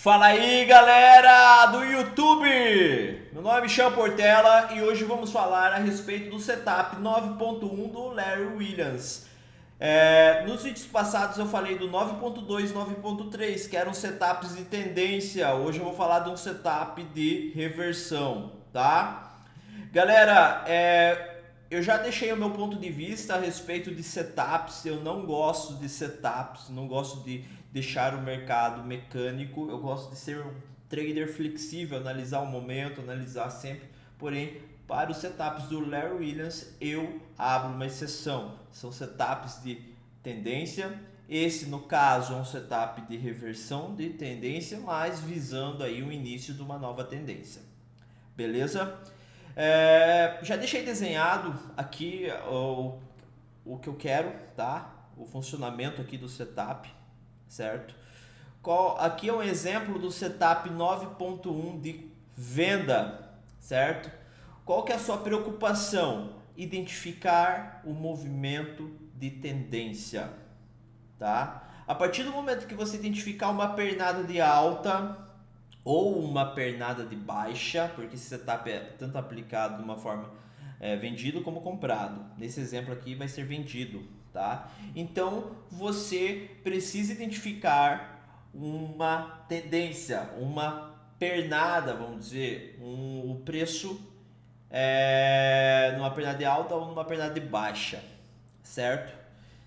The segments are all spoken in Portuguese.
Fala aí, galera do YouTube! Meu nome é Michel Portela e hoje vamos falar a respeito do setup 9.1 do Larry Williams. Nos vídeos passados eu falei do 9.2 e 9.3, que eram setups de tendência. Hoje eu vou falar de um setup de reversão, tá? Galera, eu já deixei o meu ponto de vista a respeito de setups. Eu não gosto de setups, não gosto de deixar o mercado mecânico. Eu gosto de ser um trader flexível, analisar o momento, analisar sempre. Porém, para os setups do Larry Williams, eu abro uma exceção. São setups de tendência. Esse, no caso, é um setup de reversão de tendência, mas visando aí o início de uma nova tendência. Beleza? Já deixei desenhado aqui o que eu quero, tá? O funcionamento aqui do setup, certo? Aqui é um exemplo do setup 9.1 de venda, certo? Qual que é a sua preocupação? Identificar o movimento de tendência, tá? A partir do momento que você identificar uma pernada de alta ou uma pernada de baixa, porque esse setup é tanto aplicado de uma forma vendido como comprado. Nesse exemplo aqui vai ser vendido, tá? Então você precisa identificar uma tendência, uma pernada, vamos dizer, o preço numa pernada de alta ou numa pernada de baixa, certo?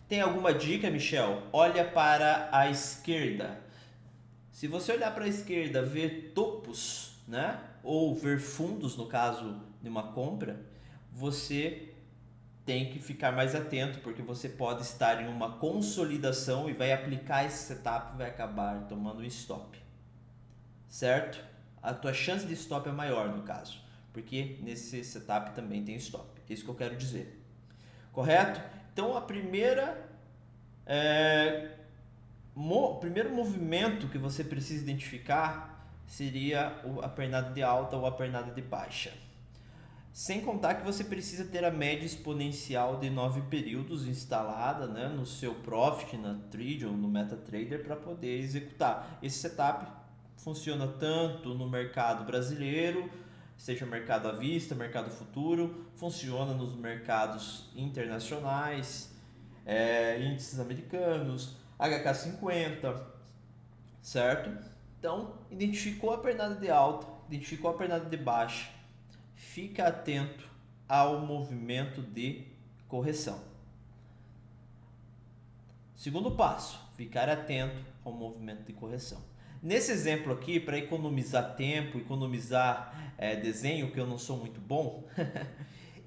Tem alguma dica, Michel? Olha para a esquerda. Se você olhar para a esquerda, ver topos, né? Ou ver fundos, no caso de uma compra, você tem que ficar mais atento, porque você pode estar em uma consolidação e vai aplicar esse setup e vai acabar tomando um stop, certo? A tua chance de stop é maior no caso, porque nesse setup também tem stop. É isso que eu quero dizer, correto? Então o primeiro movimento que você precisa identificar seria a pernada de alta ou a pernada de baixa. Sem contar que você precisa ter a média exponencial de 9 períodos instalada, né, no seu Profit, na Tridium, no MetaTrader, para poder executar. Esse setup funciona tanto no mercado brasileiro, seja mercado à vista, mercado futuro, funciona nos mercados internacionais, índices americanos, HK50, certo? Então, identificou a pernada de alta, identificou a pernada de baixa, fica atento ao movimento de correção. Segundo passo, ficar atento ao movimento de correção. Nesse exemplo aqui, para economizar tempo, economizar desenho, que eu não sou muito bom,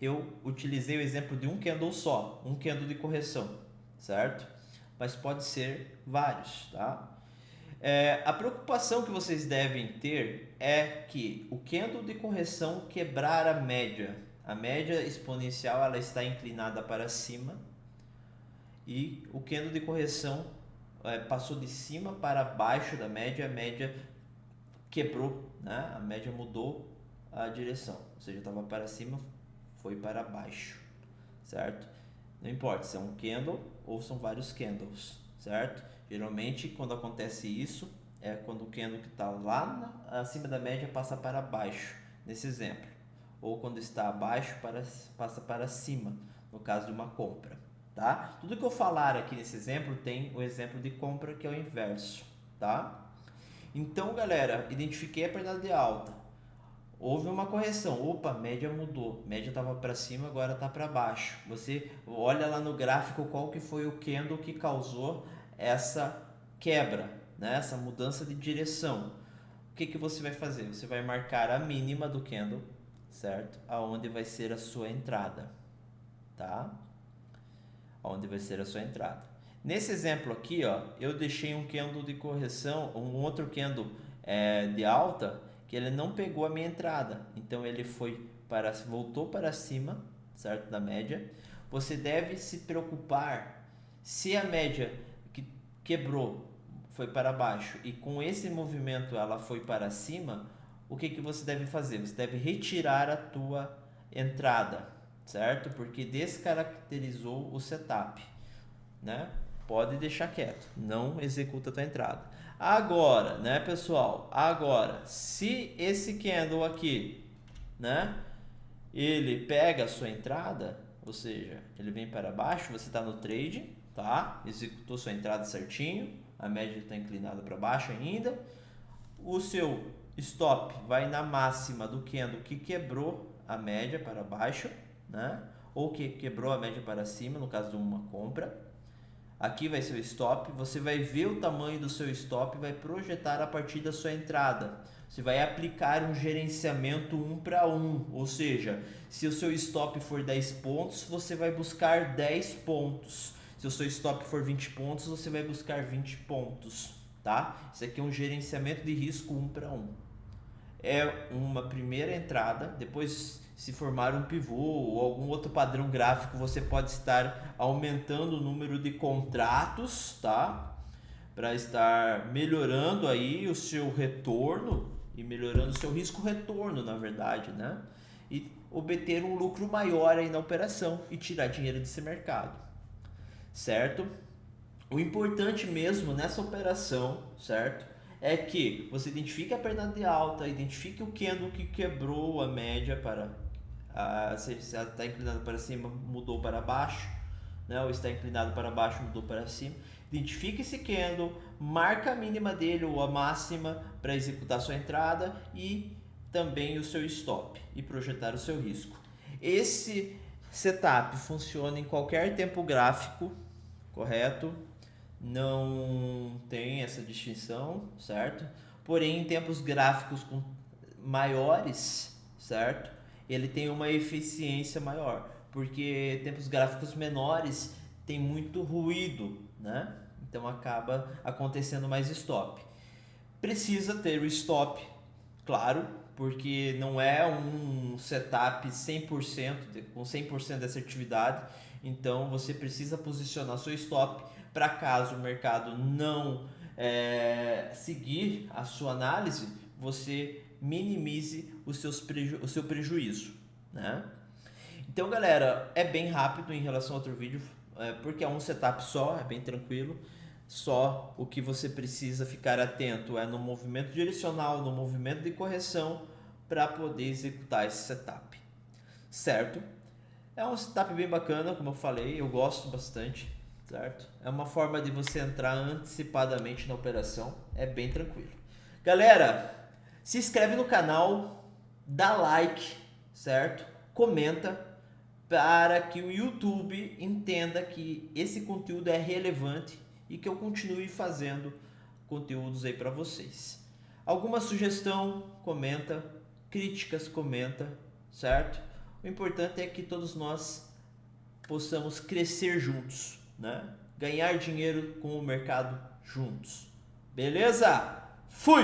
eu utilizei o exemplo de um candle só, um candle de correção, certo? Mas pode ser vários, tá? A preocupação que vocês devem ter é que o candle de correção quebrar a média exponencial ela está inclinada para cima e o candle de correção passou de cima para baixo da média, a média quebrou, né? A média mudou a direção, ou seja, estava para cima, foi para baixo, certo? Não importa se é um candle ou são vários candles, certo? Geralmente, quando acontece isso, é quando o candle que está lá acima da média passa para baixo, nesse exemplo. Ou quando está abaixo, passa para cima, no caso de uma compra, tá? Tudo que eu falar aqui nesse exemplo tem o exemplo de compra, que é o inverso, tá? Então, galera, identifiquei a pernada de alta. Houve uma correção, opa, média mudou, média estava para cima, agora está para baixo. Você olha lá no gráfico qual que foi o candle que causou essa quebra, né? Essa mudança de direção. O que você vai fazer? Você vai marcar a mínima do candle, certo? Aonde vai ser a sua entrada, tá? Aonde vai ser a sua entrada. Nesse exemplo aqui, ó, eu deixei um candle de correção, um outro candle de alta, que ele não pegou a minha entrada, então ele voltou para cima, certo, da média. Você deve se preocupar se a média que quebrou foi para baixo e com esse movimento ela foi para cima. O que você deve fazer? Você deve retirar a tua entrada, certo? Porque descaracterizou o setup, né? Pode deixar quieto, não executa a tua entrada. Agora, né, pessoal? Agora, se esse candle aqui, né, ele pega a sua entrada, ou seja, ele vem para baixo, você está no trade, tá? Executou sua entrada certinho, a média está inclinada para baixo ainda. O seu stop vai na máxima do candle que quebrou a média para baixo, né? Ou que quebrou a média para cima, no caso de uma compra. Aqui vai ser o stop, você vai ver o tamanho do seu stop e vai projetar a partir da sua entrada. Você vai aplicar um gerenciamento 1 para 1, ou seja, se o seu stop for 10 pontos, você vai buscar 10 pontos. Se o seu stop for 20 pontos, você vai buscar 20 pontos, tá? Isso aqui é um gerenciamento de risco 1 para 1. É uma primeira entrada, depois se formar um pivô ou algum outro padrão gráfico, você pode estar aumentando o número de contratos, tá? Para estar melhorando aí o seu retorno e melhorando o seu risco retorno, na verdade, né? E obter um lucro maior aí na operação e tirar dinheiro desse mercado, certo? O importante mesmo nessa operação, certo? É que você identifique a perna de alta, identifique o candle que quebrou a média para se ela está inclinada para cima, mudou para baixo, né? Ou está inclinado para baixo, mudou para cima. Identifique esse candle, marca a mínima dele ou a máxima para executar sua entrada e também o seu stop e projetar o seu risco. Esse setup funciona em qualquer tempo gráfico, correto? Não tem essa distinção, certo? Porém, em tempos gráficos maiores, certo? Ele tem uma eficiência maior, porque tempos gráficos menores tem muito ruído, né? Então acaba acontecendo mais stop. Precisa ter o stop, claro, porque não é um setup 100%, com 100% de assertividade, então você precisa posicionar seu stop para caso o mercado não seguir a sua análise, você minimize o seu prejuízo, né? Então, galera, é bem rápido em relação ao outro vídeo, porque é um setup só, é bem tranquilo. Só o que você precisa ficar atento é no movimento direcional, no movimento de correção, para poder executar esse setup, certo? É um setup bem bacana, como eu falei, eu gosto bastante, certo? É uma forma de você entrar antecipadamente na operação, é bem tranquilo. Galera, se inscreve no canal, dá like, certo? Comenta para que o YouTube entenda que esse conteúdo é relevante e que eu continue fazendo conteúdos aí para vocês. Alguma sugestão, comenta. Críticas, comenta, certo? O importante é que todos nós possamos crescer juntos, né? Ganhar dinheiro com o mercado juntos. Beleza? Fui!